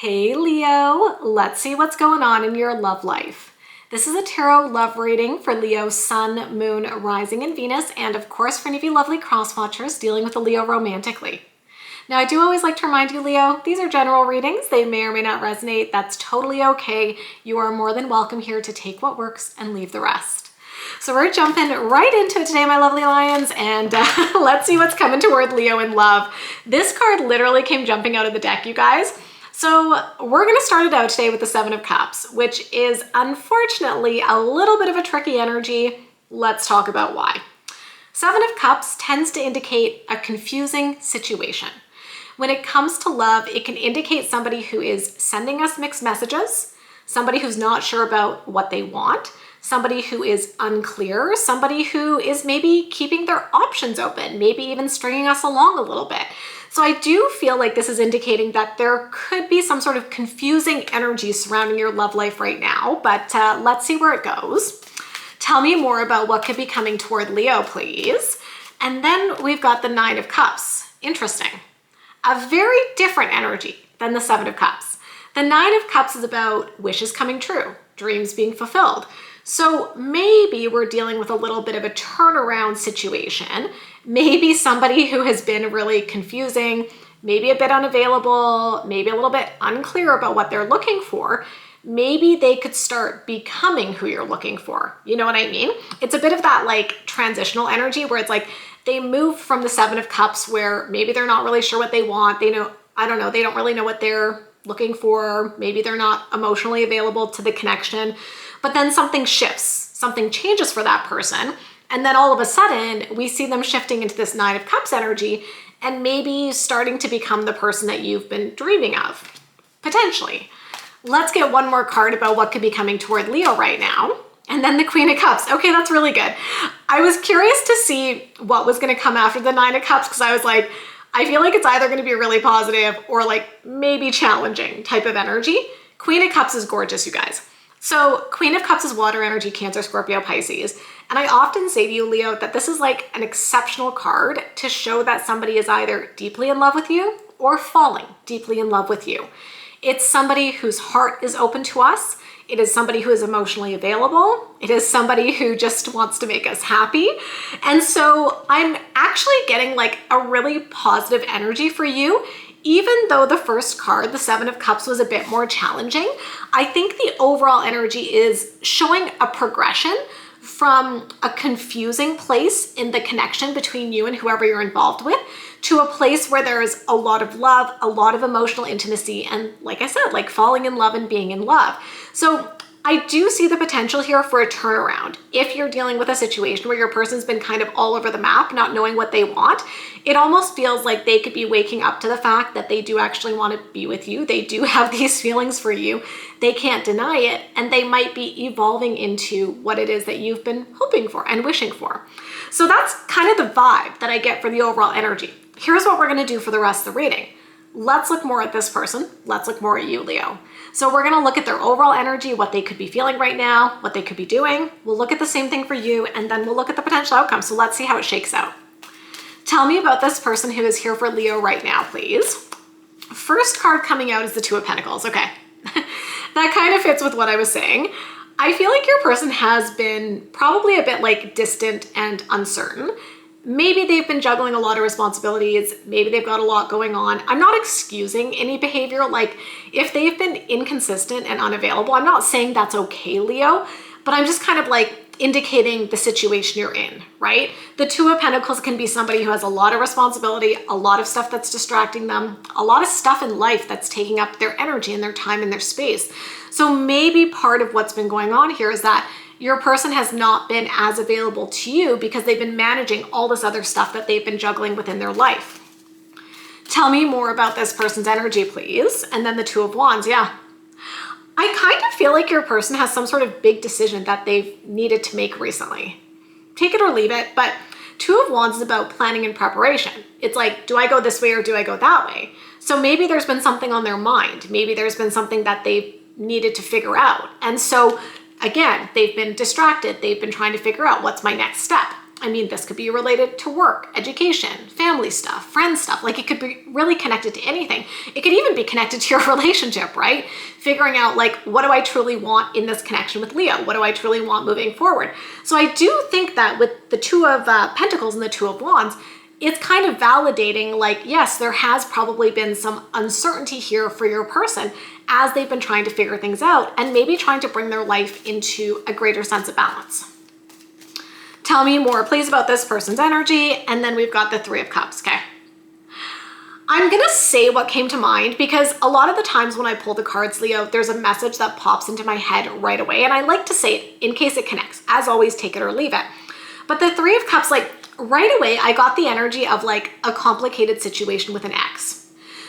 Hey Leo, let's see what's going on in your love life. This is a tarot love reading for Leo, Sun, Moon, Rising, and Venus, and of course for any of you lovely cross-watchers dealing with a Leo romantically. Now I do always like to remind you, Leo, these are general readings. They may or may not resonate. That's totally okay. You are more than welcome here to take what works and leave the rest. So we're jumping right into it today, my lovely lions, and let's see what's coming toward Leo in love. This card literally came jumping out of the deck, you guys. So we're going to start it out today with the Seven of Cups, which is unfortunately a little bit of a tricky energy. Let's talk about why. Seven of Cups tends to indicate a confusing situation. When it comes to love, it can indicate somebody who is sending us mixed messages, somebody who's not sure about what they want, somebody who is unclear, somebody who is maybe keeping their options open, maybe even stringing us along a little bit. So I do feel like this is indicating that there could be some sort of confusing energy surrounding your love life right now, but let's see where it goes. Tell me more about what could be coming toward Leo, please. And then we've got the Nine of Cups. Interesting. A very different energy than the Seven of Cups. The Nine of Cups is about wishes coming true, dreams being fulfilled. So maybe we're dealing with a little bit of a turnaround situation. Maybe somebody who has been really confusing, maybe a bit unavailable, maybe a little bit unclear about what they're looking for. Maybe they could start becoming who you're looking for. You know what I mean? It's a bit of that like transitional energy where it's like they move from the Seven of Cups where maybe they're not really sure what they want. They don't really know what they're looking for. Maybe they're not emotionally available to the connection. But then something shifts, something changes for that person. And then all of a sudden we see them shifting into this Nine of Cups energy and maybe starting to become the person that you've been dreaming of, potentially. Let's get one more card about what could be coming toward Leo right now. And then the Queen of Cups. Okay, that's really good. I was curious to see what was going to come after the Nine of Cups because I was like, I feel like it's either going to be really positive or like maybe challenging type of energy. Queen of Cups is gorgeous, you guys. So Queen of Cups is water energy, Cancer, Scorpio, Pisces. And I often say to you, Leo, that this is like an exceptional card to show that somebody is either deeply in love with you or falling deeply in love with you. It's somebody whose heart is open to us. It is somebody who is emotionally available. It is somebody who just wants to make us happy. And so I'm actually getting like a really positive energy for you. Even though the first card, the Seven of Cups, was a bit more challenging, I think the overall energy is showing a progression from a confusing place in the connection between you and whoever you're involved with to a place where there's a lot of love, a lot of emotional intimacy, and like I said, like falling in love and being in love. So I do see the potential here for a turnaround. If you're dealing with a situation where your person's been kind of all over the map, not knowing what they want, it almost feels like they could be waking up to the fact that they do actually want to be with you. They do have these feelings for you. They can't deny it, and they might be evolving into what it is that you've been hoping for and wishing for. So that's kind of the vibe that I get for the overall energy. Here's what we're going to do for the rest of the reading. Let's look more at this person. Let's look more at you, Leo. So we're going to look at their overall energy, what they could be feeling right now, what they could be doing. We'll look at the same thing for you, and then we'll look at the potential outcome. So let's see how it shakes out. Tell me about this person who is here for Leo right now, please. First card coming out is the Two of Pentacles. Okay, that kind of fits with what I was saying. I feel like your person has been probably a bit like distant and uncertain. Maybe they've been juggling a lot of responsibilities. Maybe they've got a lot going on. I'm not excusing any behavior. Like if they've been inconsistent and unavailable, I'm not saying that's okay, Leo, but I'm just kind of like indicating the situation you're in, right? The Two of Pentacles can be somebody who has a lot of responsibility, a lot of stuff that's distracting them, a lot of stuff in life that's taking up their energy and their time and their space. So maybe part of what's been going on here is that your person has not been as available to you because they've been managing all this other stuff that they've been juggling within their life. Tell me more about this person's energy, please. And then the Two of Wands, yeah. I kind of feel like your person has some sort of big decision that they've needed to make recently. Take it or leave it, but Two of Wands is about planning and preparation. It's like, do I go this way or do I go that way? So maybe there's been something on their mind. Maybe there's been something that they've needed to figure out. And so again, they've been distracted. They've been trying to figure out what's my next step. I mean, this could be related to work, education, family stuff, friend stuff. Like, it could be really connected to anything. It could even be connected to your relationship, right? Figuring out, like, what do I truly want in this connection with Leo? What do I truly want moving forward? So I do think that with the Two of Pentacles and the Two of Wands, it's kind of validating, like, yes, there has probably been some uncertainty here for your person as they've been trying to figure things out and maybe trying to bring their life into a greater sense of balance. Tell me more, please, about this person's energy. And then we've got the Three of Cups, okay? I'm gonna say what came to mind because a lot of the times when I pull the cards, Leo, there's a message that pops into my head right away. And I like to say it in case it connects. As always, take it or leave it. But the Three of Cups, like, right away, I got the energy of like a complicated situation with an ex.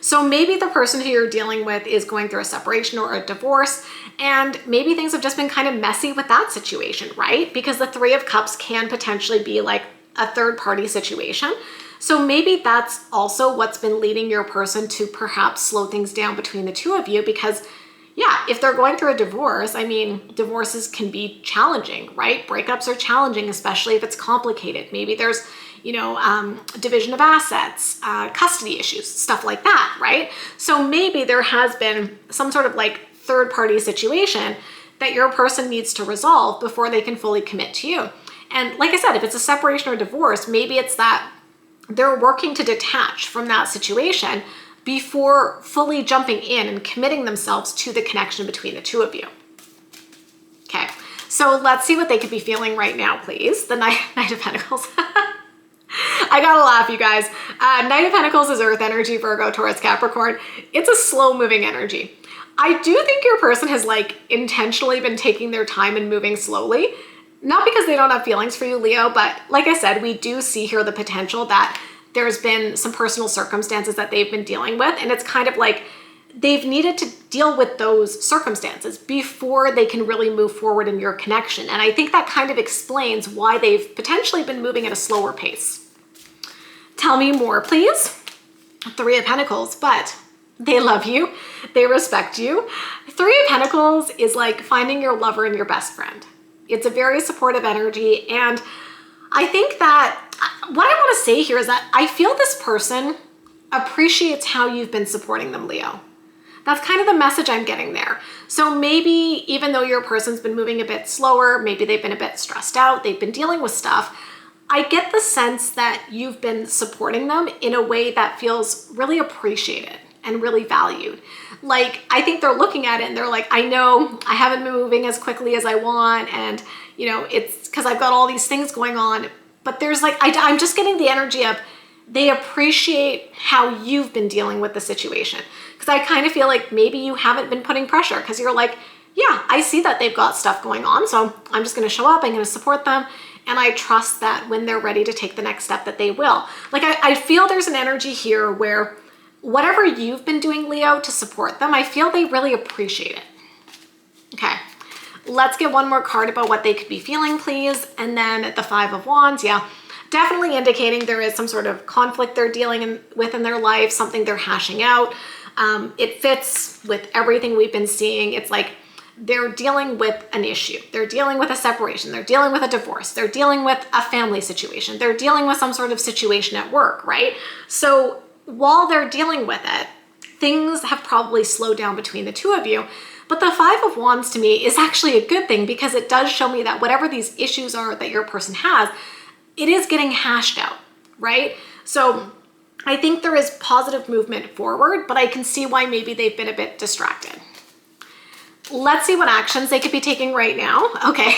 So maybe the person who you're dealing with is going through a separation or a divorce, and maybe things have just been kind of messy with that situation, right? Because the Three of Cups can potentially be like a third party situation. So maybe that's also what's been leading your person to perhaps slow things down between the two of you because, yeah, if they're going through a divorce, I mean, divorces can be challenging, right? Breakups are challenging, especially if it's complicated. Maybe there's, you know, division of assets, custody issues, stuff like that, right? So maybe there has been some sort of like third party situation that your person needs to resolve before they can fully commit to you. And like I said, if it's a separation or divorce, maybe it's that they're working to detach from that situation before fully jumping in and committing themselves to the connection between the two of you. Okay, so let's see what they could be feeling right now, please. The Knight of Pentacles. I gotta laugh, you guys. Knight of Pentacles is Earth energy, Virgo, Taurus, Capricorn. It's a slow moving energy. I do think your person has like intentionally been taking their time and moving slowly. Not because they don't have feelings for you, Leo, but like I said, we do see here the potential that there's been some personal circumstances that they've been dealing with. And it's kind of like they've needed to deal with those circumstances before they can really move forward in your connection. And I think that kind of explains why they've potentially been moving at a slower pace. Tell me more, please. Three of Pentacles, but they love you. They respect you. Three of Pentacles is like finding your lover and your best friend. It's a very supportive energy. And I think that what I want to say here is that I feel this person appreciates how you've been supporting them, Leo. That's kind of the message I'm getting there. So maybe even though your person's been moving a bit slower, maybe they've been a bit stressed out, they've been dealing with stuff, I get the sense that you've been supporting them in a way that feels really appreciated and really valued. Like, I think they're looking at it and they're like, I know I haven't been moving as quickly as I want. And, you know, it's because I've got all these things going on. But there's like, I'm just getting the energy of they appreciate how you've been dealing with the situation. Because I kind of feel like maybe you haven't been putting pressure because you're like, yeah, I see that they've got stuff going on. So I'm just going to show up. I'm going to support them. And I trust that when they're ready to take the next step that they will. Like, I feel there's an energy here where whatever you've been doing, Leo, to support them, I feel they really appreciate it. Okay, let's get one more card about what they could be feeling, please. And then the Five of Wands, yeah, definitely indicating there is some sort of conflict they're dealing with in their life, something they're hashing out. It fits with everything we've been seeing. It's like they're dealing with an issue. They're dealing with a separation. They're dealing with a divorce. They're dealing with a family situation. They're dealing with some sort of situation at work, right? So while they're dealing with it, things have probably slowed down between the two of you. But the Five of Wands to me is actually a good thing because it does show me that whatever these issues are that your person has, it is getting hashed out, right? So I think there is positive movement forward, but I can see why maybe they've been a bit distracted. Let's see what actions they could be taking right now. Okay.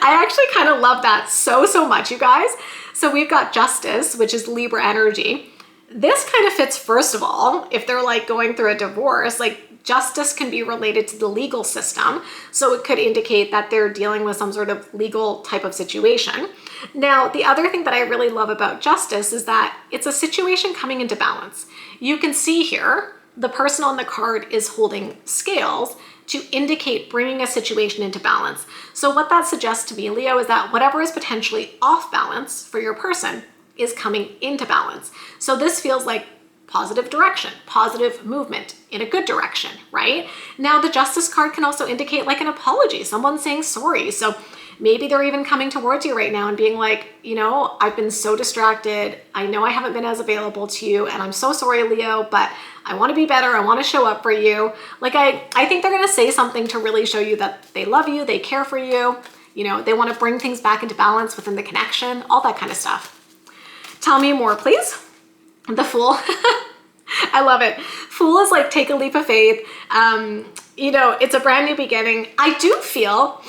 I actually kind of love that so much, you guys. So we've got Justice, which is Libra energy. This kind of fits, first of all, if they're like going through a divorce, like justice can be related to the legal system. So it could indicate that they're dealing with some sort of legal type of situation. Now, the other thing that I really love about Justice is that it's a situation coming into balance. You can see here, the person on the card is holding scales to indicate bringing a situation into balance. So what that suggests to me, Leo, is that whatever is potentially off balance for your person is coming into balance. So this feels like positive direction, positive movement in a good direction, right? Now, the Justice card can also indicate like an apology, someone saying sorry. So Maybe they're even coming towards you right now and being like, you know, I've been so distracted. I know I haven't been as available to you, and I'm so sorry, Leo, but I want to be better. I want to show up for you. Like, I think they're going to say something to really show you that they love you, they care for you. You know, they want to bring things back into balance within the connection, all that kind of stuff. Tell me more, please. The Fool. I love it. Fool is like, take a leap of faith. You know, it's a brand new beginning. I do feel,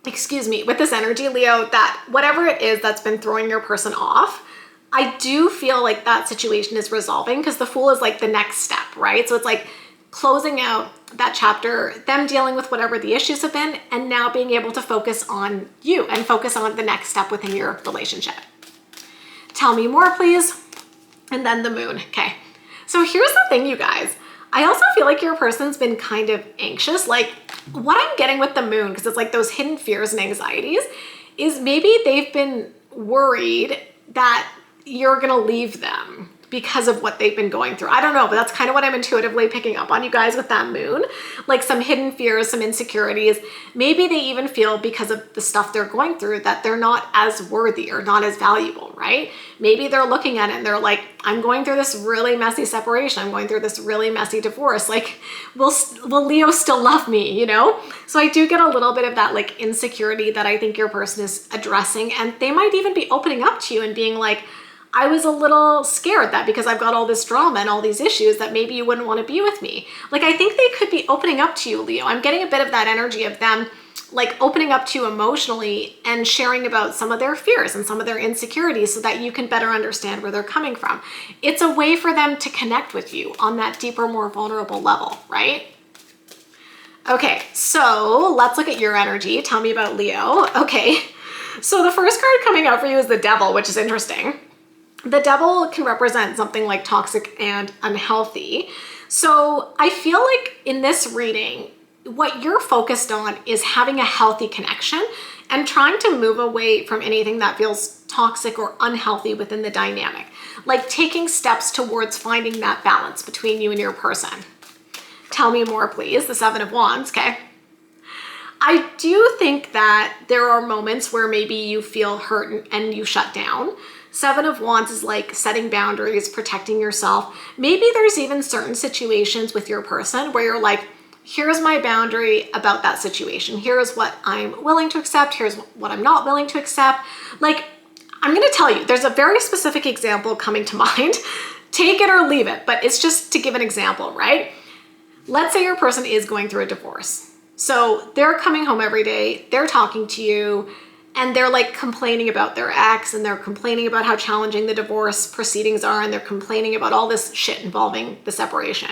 excuse me, with this energy, Leo, that whatever it is that's been throwing your person off, I do feel like that situation is resolving, because the Fool is like the next step, right? So it's like closing out that chapter, them dealing with whatever the issues have been, and now being able to focus on you and focus on the next step within your relationship. Tell me more, please. And then the Moon. Okay. So here's the thing, you guys. I also feel like your person's been kind of anxious. Like, what I'm getting with the Moon, because it's like those hidden fears and anxieties, is maybe they've been worried that you're going to leave them because of what they've been going through. I don't know, but that's kind of what I'm intuitively picking up on, you guys, with that Moon. Like some hidden fears, some insecurities. Maybe they even feel, because of the stuff they're going through, that they're not as worthy or not as valuable, right? Maybe they're looking at it and they're like, I'm going through this really messy separation. I'm going through this really messy divorce. Like, will Leo still love me, you know? So I do get a little bit of that like insecurity that I think your person is addressing. And they might even be opening up to you and being like, I was a little scared that because I've got all this drama and all these issues that maybe you wouldn't want to be with me. Like, I think they could be opening up to you, Leo. I'm getting a bit of that energy of them like opening up to you emotionally and sharing about some of their fears and some of their insecurities so that you can better understand where they're coming from. It's a way for them to connect with you on that deeper, more vulnerable level, right? Okay, so let's look at your energy. Tell me about Leo. Okay, so the first card coming out for you is the Devil, which is interesting. The Devil can represent something like toxic and unhealthy. So I feel like in this reading, what you're focused on is having a healthy connection and trying to move away from anything that feels toxic or unhealthy within the dynamic. Like taking steps towards finding that balance between you and your person. Tell me more, please. The Seven of Wands, okay? I do think that there are moments where maybe you feel hurt and you shut down. Seven of Wands is like setting boundaries, protecting yourself. Maybe there's even certain situations with your person where you're like, here's my boundary about that situation. Here's what I'm willing to accept. Here's what I'm not willing to accept. Like, I'm going to tell you, there's a very specific example coming to mind. Take it or leave it, but it's just to give an example, right? Let's say your person is going through a divorce. So they're coming home every day, they're talking to you, and they're like complaining about their ex, and they're complaining about how challenging the divorce proceedings are, and they're complaining about all this shit involving the separation.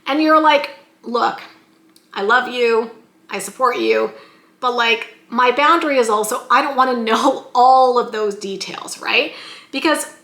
And you're like, look, I love you, I support you, but like my boundary is also, I don't want to know all of those details, right? Because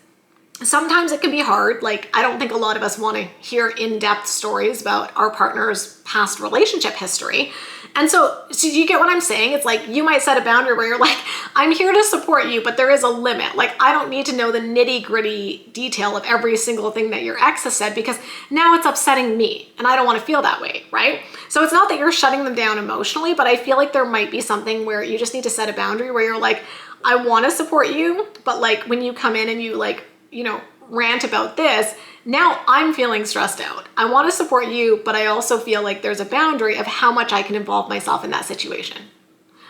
sometimes it can be hard. Like, I don't think a lot of us want to hear in-depth stories about our partner's past relationship history. And so do you get what I'm saying? It's like, you might set a boundary where you're like, I'm here to support you, but there is a limit. Like, I don't need to know the nitty-gritty detail of every single thing that your ex has said, because now it's upsetting me and I don't want to feel that way, right? So it's not that you're shutting them down emotionally, but I feel like there might be something where you just need to set a boundary where you're like, I want to support you, but like when you come in and you like, you know, rant about this, now I'm feeling stressed out. I want to support you, but I also feel like there's a boundary of how much I can involve myself in that situation.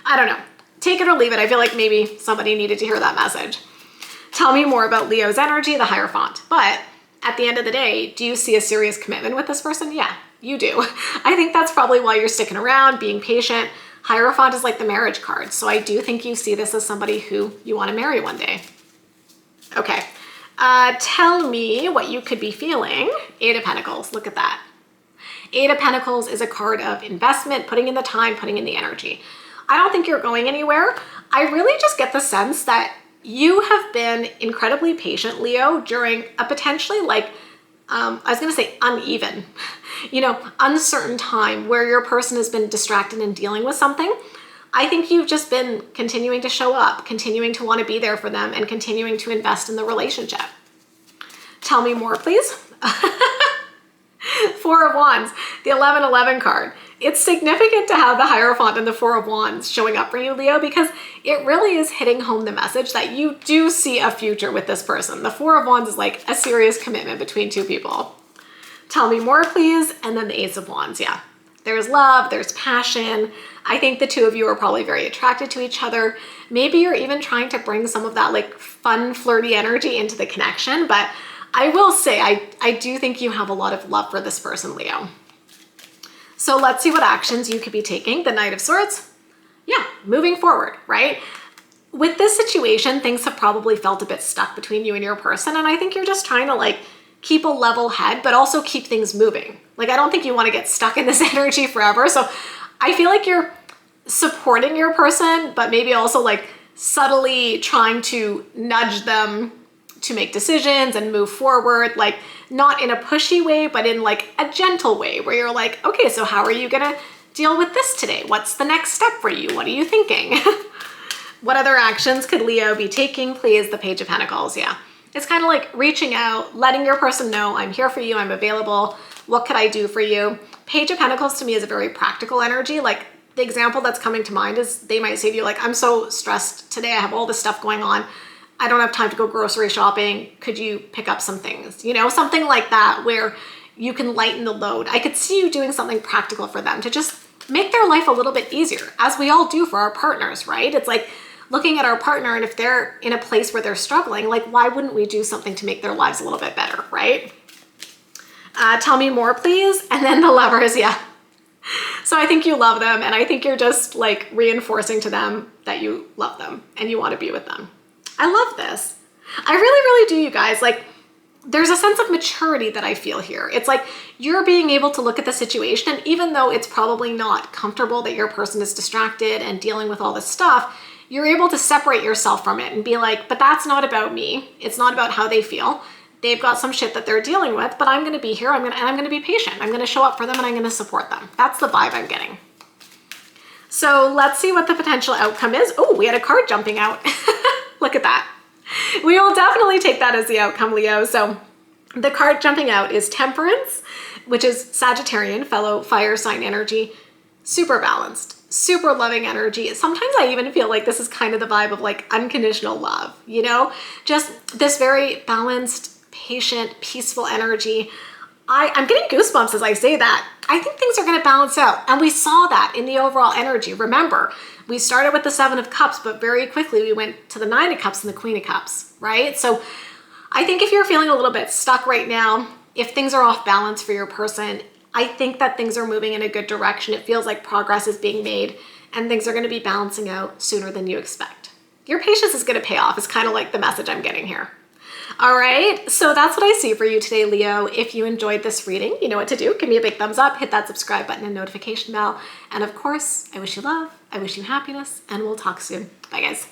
I don't know. Take it or leave it. I feel like maybe somebody needed to hear that message. Tell me more about Leo's energy, the Hierophant. But at the end of the day, do you see a serious commitment with this person? Yeah, you do. I think that's probably why you're sticking around, being patient. Hierophant is like the marriage card. So I do think you see this as somebody who you want to marry one day. Okay. Tell me what you could be feeling. Eight of Pentacles, look at that. Eight of Pentacles is a card of investment, putting in the time, putting in the energy. I don't think you're going anywhere. I really just get the sense that you have been incredibly patient, Leo, during a potentially like, I was going to say uneven, you know, uncertain time where your person has been distracted and dealing with something. I think you've just been continuing to show up, continuing to want to be there for them, and continuing to invest in the relationship. Tell me more, please. Four of Wands, the 11-11 card. it's significant to have the Hierophant and the Four of Wands showing up for you, Leo, because it really is hitting home the message that you do see a future with this person. The Four of Wands is like a serious commitment between two people. Tell me more, please. And then the Ace of Wands, yeah. There's love, there's passion. I think the two of you are probably very attracted to each other. Maybe you're even trying to bring some of that like fun, flirty energy into the connection. But I will say, I do think you have a lot of love for this person, Leo. So let's see what actions you could be taking. The Knight of Swords. Yeah, moving forward, right? With this situation, things have probably felt a bit stuck between you and your person. And I think you're just trying to like keep a level head, but also keep things moving. Like, I don't think you want to get stuck in this energy forever. So I feel like you're supporting your person, but maybe also like subtly trying to nudge them to make decisions and move forward, like not in a pushy way, but in like a gentle way where you're like, okay, so how are you gonna deal with this today? What's the next step for you? What are you thinking? What other actions could Leo be taking, please? The Page of Pentacles, yeah. It's kind of like reaching out, letting your person know, I'm here for you, I'm available. What could I do for you? Page of Pentacles to me is a very practical energy. Like the example that's coming to mind is they might say to you like, I'm so stressed today. I have all this stuff going on. I don't have time to go grocery shopping. Could you pick up some things? You know, something like that where you can lighten the load. I could see you doing something practical for them to just make their life a little bit easier, as we all do for our partners, right? It's like looking at our partner, and if they're in a place where they're struggling, like why wouldn't we do something to make their lives a little bit better, right? Tell me more, please. And then the Lovers, yeah. So I think you love them, and I think you're just like reinforcing to them that you love them and you want to be with them. I love this. I really, really do, you guys. Like, there's a sense of maturity that I feel here. It's like you're being able to look at the situation, and even though it's probably not comfortable that your person is distracted and dealing with all this stuff, you're able to separate yourself from it and be like, but that's not about me. It's not about how they feel. They've got some shit that they're dealing with, but I'm going to be here. I'm going to be patient. I'm going to show up for them, and I'm going to support them. That's the vibe I'm getting. So let's see what the potential outcome is. Oh, we had a card jumping out. Look at that. We will definitely take that as the outcome, Leo. So the card jumping out is Temperance, which is Sagittarian, fellow fire sign energy. Super balanced, super loving energy. Sometimes I even feel like this is kind of the vibe of like unconditional love, you know? Just this very balanced, patient, peaceful energy. I'm getting goosebumps as I say that. I think things are going to balance out. And we saw that in the overall energy. Remember, we started with the Seven of Cups, but very quickly we went to the Nine of Cups and the Queen of Cups, right? So I think if you're feeling a little bit stuck right now, if things are off balance for your person, I think that things are moving in a good direction. It feels like progress is being made and things are going to be balancing out sooner than you expect. Your patience is going to pay off. It's kind of like the message I'm getting here. All right, so that's what I see for you today, Leo. If you enjoyed this reading, you know what to do. Give me a big thumbs up, hit that subscribe button and notification bell. And of course, I wish you love, I wish you happiness, and we'll talk soon. Bye, guys.